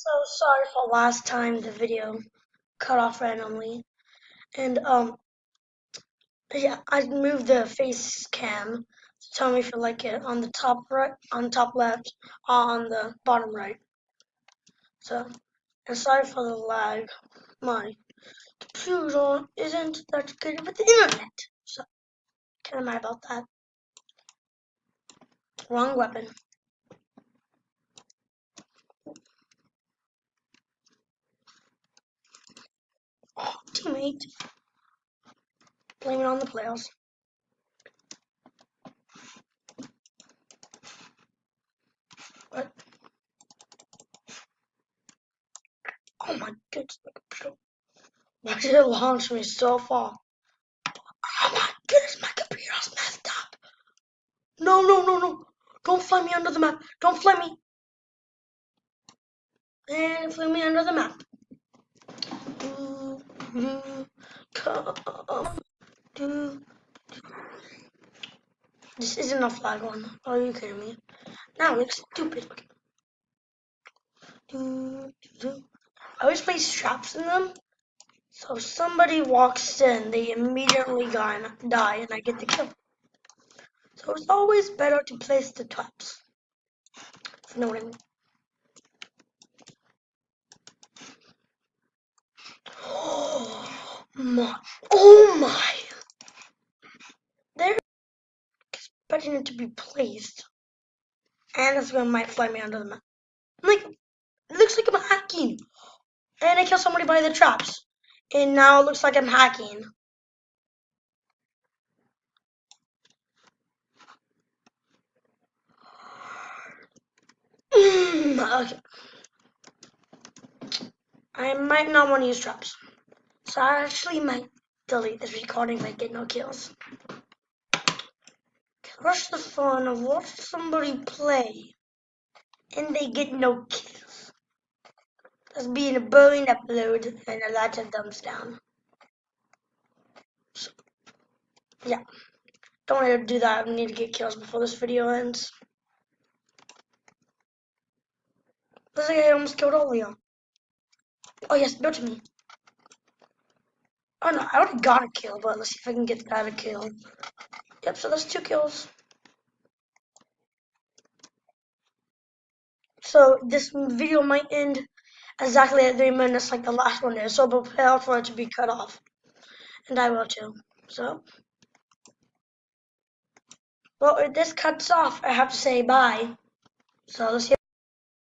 So sorry for last time the video cut off randomly. And yeah, I moved the face cam. So tell me if you like it on the top right, on top left, or on the bottom right. So, and sorry for the lag. My computer isn't that good with the internet. So, kind of mad about that. Wrong weapon. Oh, teammate. Blame it on the players. What? Oh my goodness, my computer. Why did it launch me so far? Oh my goodness, my computer's messed up. No, no, no, no. Don't fly me under the map. Don't fly me. And fly me under the map. Come. Do. This isn't a flag one. Are you kidding me? Now it looks stupid. I always place traps in them. So if somebody walks in, they immediately die and I get the kill. So it's always better to place the traps. If you know what I mean. Oh my. Oh my. They're expecting it to be placed. And it's gonna might fly me under the map. Like, it looks like I'm hacking. And I kill somebody by the traps. And now it looks like I'm hacking. Okay. I might not want to use traps. So I actually might delete this recording if I get no kills. What's the fun of watching somebody play and they get no kills? That's being a boring upload and a lot of thumbs down. So, yeah. Don't want to do that. I need to get kills before this video ends. Looks like I almost killed all of you. Oh yes, build to me. Oh no, I already got a kill, but let's see if I can get that a kill. Yep, so that's 2 kills. So this video might end exactly at 3 minutes like the last one did, so prepare for it to be cut off. And I will too. So, well, if this cuts off, I have to say bye. So let's see.